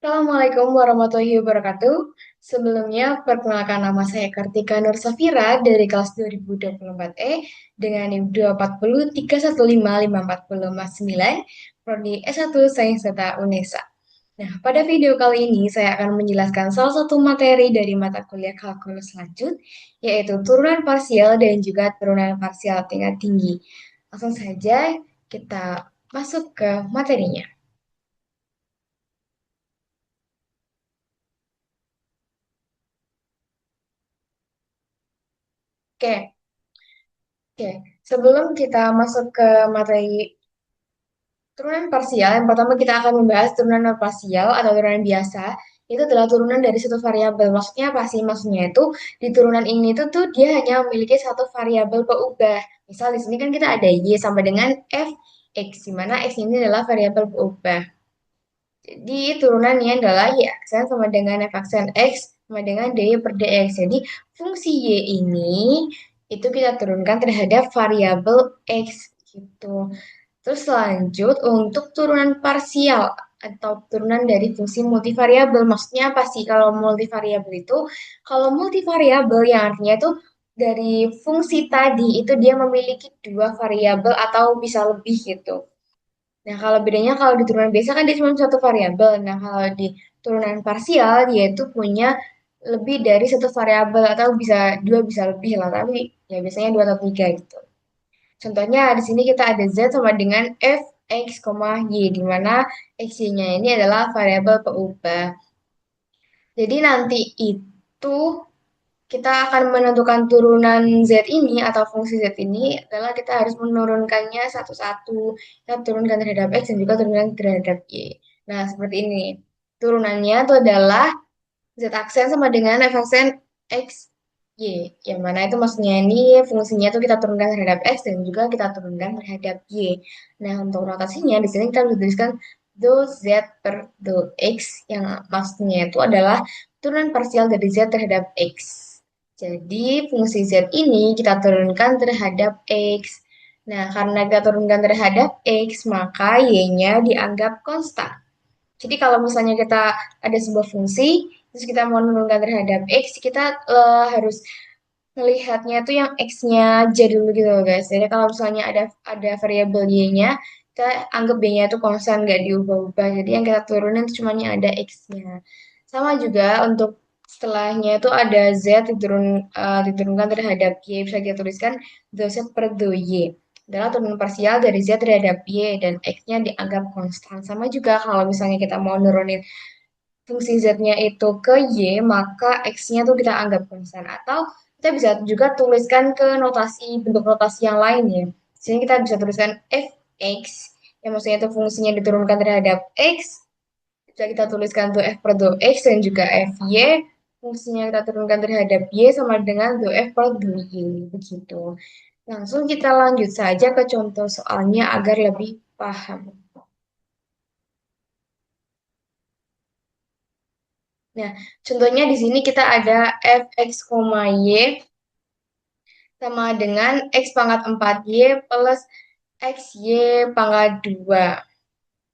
Assalamualaikum warahmatullahi wabarakatuh. Sebelumnya, perkenalkan nama saya Kartika Nur Safira dari kelas 2024 dengan NIM 240315540 prodi S1 Sains Data UNESA. Nah, pada video kali ini saya akan menjelaskan salah satu materi dari mata kuliah kalkulus lanjut, yaitu turunan parsial dan juga turunan parsial tingkat tinggi. Langsung saja kita masuk ke materinya. Oke, Oke, sebelum kita masuk ke materi turunan parsial, yang pertama kita akan membahas turunan non parsial atau turunan biasa. Itu adalah turunan dari satu variabel. Maksudnya apa sih? Maksudnya itu di turunan ini tuh dia hanya memiliki satu variabel peubah. Misal di sini kan kita ada y sama dengan f x, di mana x ini adalah variabel peubah. Jadi turunannya adalah y aksen sama dengan f aksen x sama dengan dy per dx. Jadi fungsi y ini itu kita turunkan terhadap variabel x gitu. Terus lanjut untuk turunan parsial atau turunan dari fungsi multivariabel. Maksudnya apa sih kalau multivariabel itu? Kalau multivariabel yang artinya itu dari fungsi tadi itu dia memiliki dua variabel atau bisa lebih gitu. Nah, kalau bedanya kalau di turunan biasa kan dia cuma satu variabel. Nah, kalau di turunan parsial dia itu punya lebih dari satu variabel atau bisa dua bisa lebih lah, tapi ya biasanya dua atau tiga gitu. Contohnya di sini kita ada z sama dengan f x, y, di mana x-nya ini adalah variabel peubah. Jadi nanti itu kita akan menentukan turunan z ini atau fungsi z ini adalah kita harus menurunkannya satu-satu. Kita turunkan terhadap x dan juga turunkan terhadap y. Nah, seperti ini. Turunannya itu adalah z aksen sama dengan f aksen x, y. Yang mana itu maksudnya ini fungsinya itu kita turunkan terhadap x dan juga kita turunkan terhadap y. Nah, untuk notasinya di sini kita bisa tuliskan do z per do x yang maksudnya itu adalah turunan parsial dari z terhadap x. Jadi fungsi z ini kita turunkan terhadap x. Nah, karena kita turunkan terhadap x, maka y-nya dianggap konstan. Jadi kalau misalnya kita ada sebuah fungsi, terus kita mau menurunkan terhadap x, kita harus melihatnya tuh yang x-nya aja dulu gitu loh guys. Jadi kalau misalnya ada variabel y-nya, kita anggap y-nya itu konstan, nggak diubah-ubah. Jadi yang kita turunin itu cuma yang ada x-nya. Sama juga untuk setelahnya itu ada z diturunkan terhadap y, bisa kita tuliskan do z per do y adalah turunan parsial dari z terhadap y dan x-nya dianggap konstan. Sama juga kalau misalnya kita mau nurunin fungsi z-nya itu ke y, maka x-nya tuh kita anggap konstan. Atau kita bisa juga tuliskan ke notasi, bentuk notasi yang lain ya. Sini kita bisa tuliskan fx, yang maksudnya itu fungsinya diturunkan terhadap x, bisa kita tuliskan tuh f per do x dan juga fy, fungsinya kita turunkan terhadap y sama dengan do f per do y, begitu. Langsung kita lanjut saja ke contoh soalnya agar lebih paham. Nah, contohnya di sini kita ada fx, y sama dengan x pangkat 4y plus xy pangkat 2.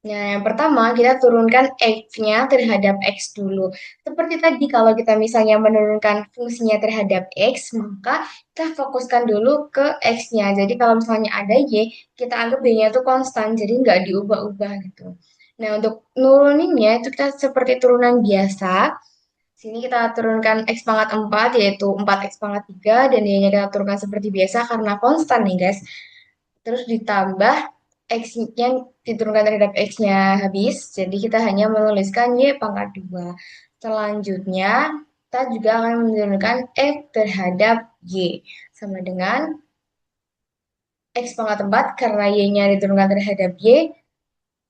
Nah, yang pertama kita turunkan x-nya terhadap x dulu. Seperti tadi kalau kita misalnya menurunkan fungsinya terhadap x, maka kita fokuskan dulu ke x-nya. Jadi kalau misalnya ada y, kita anggap y-nya itu konstan, jadi nggak diubah-ubah gitu. Nah, untuk nuruninnya itu kita seperti turunan biasa. Sini kita turunkan x pangkat 4 yaitu 4x pangkat 3 dan y-nya kita turunkan seperti biasa karena konstan nih guys. Terus ditambah x-nya diturunkan terhadap x-nya habis. Jadi kita hanya menuliskan y pangkat 2. Selanjutnya kita juga akan menurunkan f terhadap y. Sama dengan x pangkat 4 karena y-nya diturunkan terhadap y.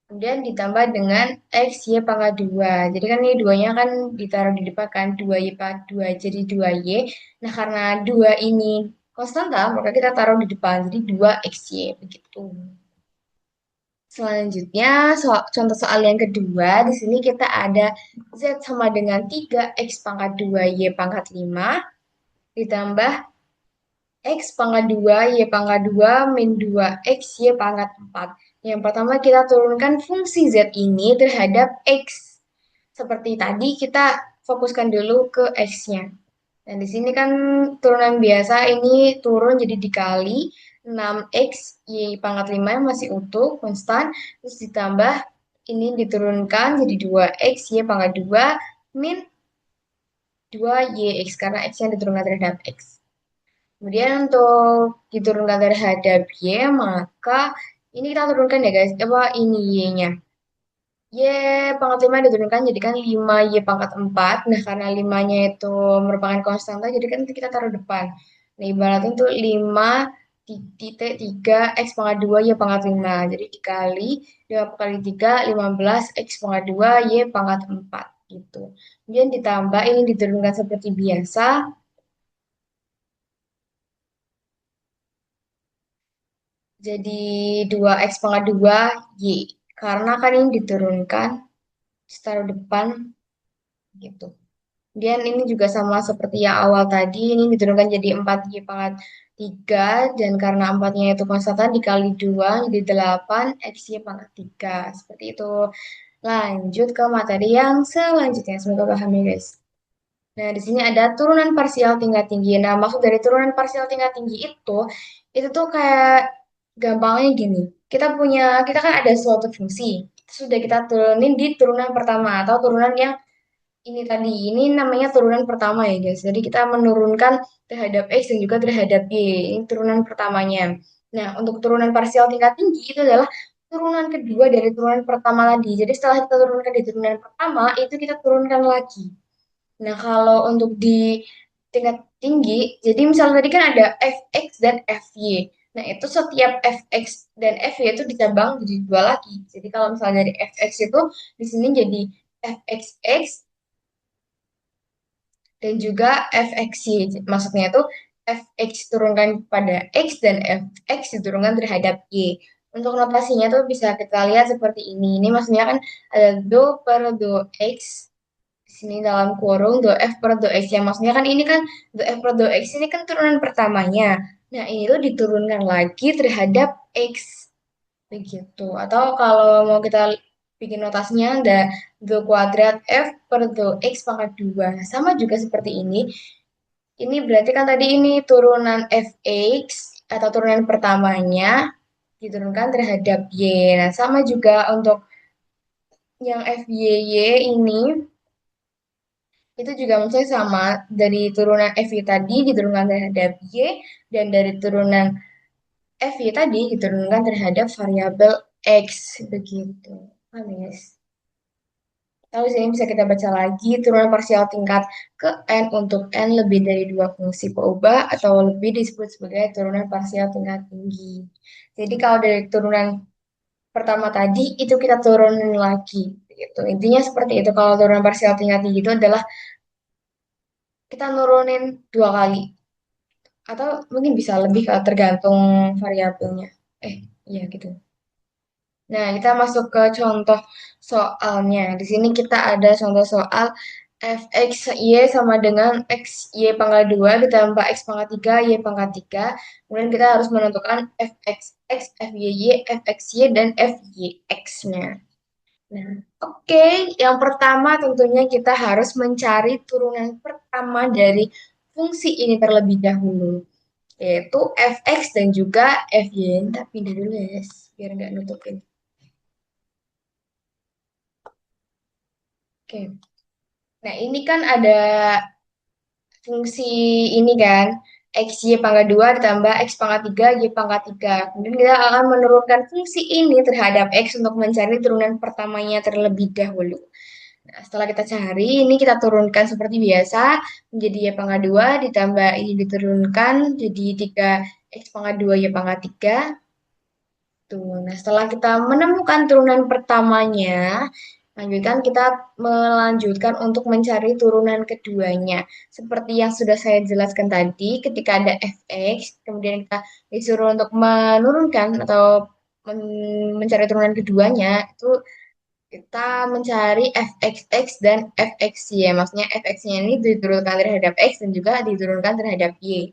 Kemudian ditambah dengan x y pangkat 2. Jadi kan ini duanya kan ditaruh di depan kan 2y pangkat 2 jadi 2y. Nah, karena 2 ini konstanta, maka kita taruh di depan jadi 2xy begitu. Selanjutnya, contoh soal yang kedua, di sini kita ada z sama dengan 3x pangkat 2y pangkat 5 ditambah x pangkat 2 y pangkat 2 min 2x y pangkat 4. Yang pertama kita turunkan fungsi z ini terhadap x. seperti tadi kita fokuskan dulu ke X-nya. Dan di sini kan turunan biasa ini turun jadi dikali 6x y pangkat 5 yang masih utuh, konstan, terus ditambah ini diturunkan jadi 2x y pangkat 2 min 2yx karena x-nya diturunkan terhadap x. Kemudian untuk diturunkan terhadap y, maka ini kita turunkan ya guys, apa ini y-nya. Y pangkat 5 diturunkan jadi kan 5Y pangkat 4. Nah, karena 5-nya itu merupakan konstanta, jadi kan kita taruh depan. Nah, ibaratnya itu 5 titik 3 X pangkat 2 Y pangkat 5. Jadi dikali 5 kali 3, 15 X pangkat 2 Y pangkat 4. Gitu. Kemudian ditambah, ini diturunkan seperti biasa. Jadi 2X pangkat 2 Y. Karena kan ini diturunkan, taruh depan gitu. Kemudian ini juga sama seperti yang awal tadi, ini diturunkan jadi 4Y pangkat 3, dan karena 4-nya itu konstanta dikali 2 jadi 8 XY pangkat 3. Seperti itu. Lanjut ke materi yang selanjutnya. Semoga paham ya guys. Nah, di sini ada turunan parsial tingkat tinggi. Nah, maksud dari turunan parsial tingkat tinggi itu tuh kayak gampangnya gini. Kita kan ada suatu fungsi. Sudah kita turunin di turunan pertama atau turunan yang ini namanya turunan pertama ya guys. Jadi kita menurunkan terhadap X dan juga terhadap Y. Ini turunan pertamanya. Nah, untuk turunan parsial tingkat tinggi itu adalah turunan kedua dari turunan pertama tadi. Jadi setelah kita turunkan di turunan pertama, itu kita turunkan lagi. Nah, kalau untuk di tingkat tinggi, jadi misalnya tadi kan ada fx dan fy. Nah, itu setiap fx dan fy itu dicabang jadi dua lagi. Jadi kalau misalnya dari fx itu di sini jadi fxx dan juga fxy. Maksudnya itu fx turunkan pada x dan fx diturunkan terhadap y. Untuk notasinya tuh bisa kita lihat seperti ini. Ini maksudnya kan ada do per do x di sini dalam kurung do f per do x ya, maksudnya kan ini kan do f per do x ini kan turunan pertamanya. Nah, ini tuh diturunkan lagi terhadap x begitu. Atau kalau mau kita bikin notasinya ada do kuadrat f per do x pangkat 2. Sama juga seperti ini. Ini berarti kan tadi ini turunan fx atau turunan pertamanya diturunkan terhadap y. Nah, sama juga untuk yang fyy ini itu juga maksudnya sama dari turunan FY tadi diturunkan terhadap Y dan dari turunan FY tadi diturunkan terhadap variabel X begitu. Paham ya, guys? Lalu sini bisa kita baca lagi turunan parsial tingkat ke N untuk N lebih dari dua fungsi peubah atau lebih disebut sebagai turunan parsial tingkat tinggi. Jadi kalau dari turunan pertama tadi itu kita turunin lagi gitu. Intinya seperti itu, kalau turunan parsial tingkat tinggi itu adalah kita nurunin dua kali atau mungkin bisa lebih kalau tergantung variabelnya. Eh, iya gitu. Nah, kita masuk ke contoh soalnya. Di sini kita ada contoh soal fx y sama dengan x y pangkat 2 ditambah x pangkat 3 y pangkat 3. Kemudian kita harus menentukan fx x, fy, fxy, dan fyx-nya. Nah, oke. Yang pertama tentunya kita harus mencari turunan pertama dari fungsi ini terlebih dahulu, yaitu fx dan juga fy. Tapi pindah dulu ya guys, biar nggak nutupin. Oke, nah ini kan ada fungsi ini kan, x y pangkat 2 ditambah x pangkat 3 y pangkat 3. Kemudian kita akan menurunkan fungsi ini terhadap x untuk mencari turunan pertamanya terlebih dahulu. Nah, setelah kita cari, ini kita turunkan seperti biasa menjadi y pangkat 2 ditambah ini diturunkan jadi 3 x pangkat 2 y pangkat 3. Tuh. Nah, setelah kita menemukan turunan pertamanya, lanjutkan kita melanjutkan untuk mencari turunan keduanya. Seperti yang sudah saya jelaskan tadi, ketika ada fx, kemudian kita disuruh untuk menurunkan atau mencari turunan keduanya, itu kita mencari fxx dan fxy. Maksudnya fx-nya ini diturunkan terhadap x dan juga diturunkan terhadap y.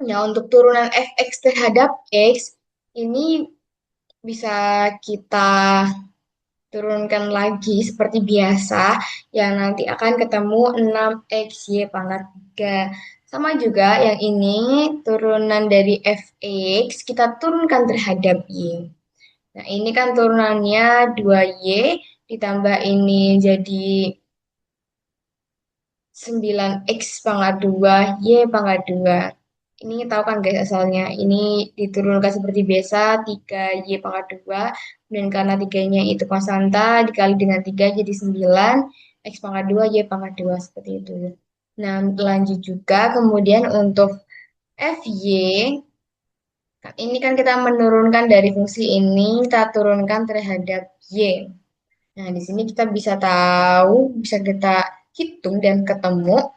Nah, untuk turunan fx terhadap x, ini bisa kita turunkan lagi seperti biasa, yang nanti akan ketemu 6x Y pangkat 3. Sama juga yang ini, turunan dari fx, kita turunkan terhadap Y. Nah, ini kan turunannya 2Y, ditambah ini jadi 9x pangkat 2 Y pangkat 2. Ini tahu kan guys asalnya. Ini diturunkan seperti biasa, 3Y pangkat 2. Dan karena tiganya itu konstanta, dikali dengan 3 jadi 9. X pangkat 2, Y pangkat 2. Seperti itu. Nah, lanjut juga. Kemudian untuk FY, ini kan kita menurunkan dari fungsi ini, kita turunkan terhadap Y. Nah, di sini kita bisa tahu, bisa kita hitung dan ketemu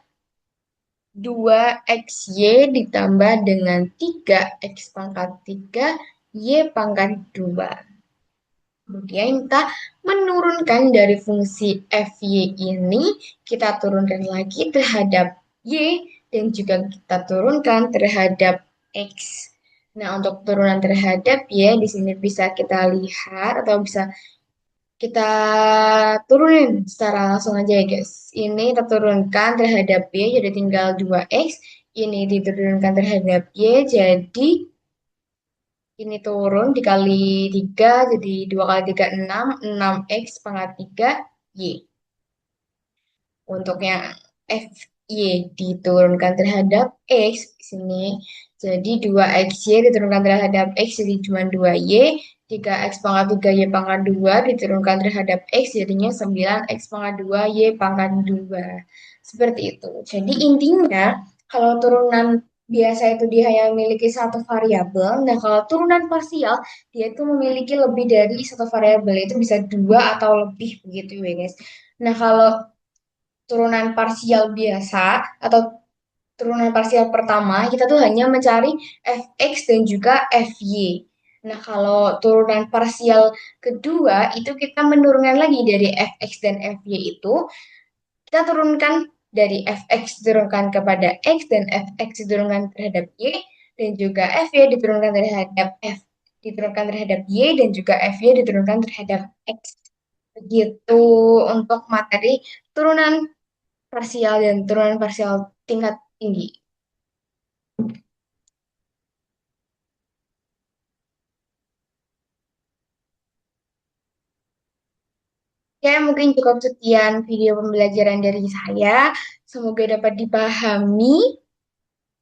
2xy ditambah dengan 3x pangkat 3 y pangkat 2. Kemudian kita menurunkan dari fungsi fy ini, kita turunkan lagi terhadap y dan juga kita turunkan terhadap x. Nah, untuk turunan terhadap y di sini bisa kita lihat atau bisa kita turunin secara langsung aja ya guys. Ini kita turunkan terhadap Y jadi tinggal 2x. Ini diturunkan terhadap Y jadi ini turun dikali 3 jadi 2 kali 3 6. 6x pangkat 3 Y. Untuk yang FY diturunkan terhadap X di sini. Jadi 2XY diturunkan terhadap X jadi cuma 2Y. 3X pangkat 3 Y pangkat 2 diturunkan terhadap X jadinya 9X pangkat 2 Y pangkat 2. Seperti itu. Jadi intinya kalau turunan biasa itu dia hanya memiliki satu variabel. Nah, kalau turunan parsial dia itu memiliki lebih dari satu variabel, itu bisa dua atau lebih begitu ya guys. Nah, kalau turunan parsial biasa atau turunan parsial pertama, kita tuh hanya mencari fx dan juga fy. Nah, kalau turunan parsial kedua, itu kita menurunkan lagi dari fx dan fy itu, kita turunkan dari fx diturunkan kepada x dan fx diturunkan terhadap y, dan juga fy diturunkan terhadap f diturunkan terhadap y, dan juga fy diturunkan terhadap x. Begitu untuk materi turunan parsial dan turunan parsial tingkat tinggi. Ya, mungkin cukup sekian video pembelajaran dari saya. Semoga dapat dipahami.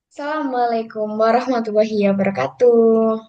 Assalamualaikum warahmatullahi wabarakatuh.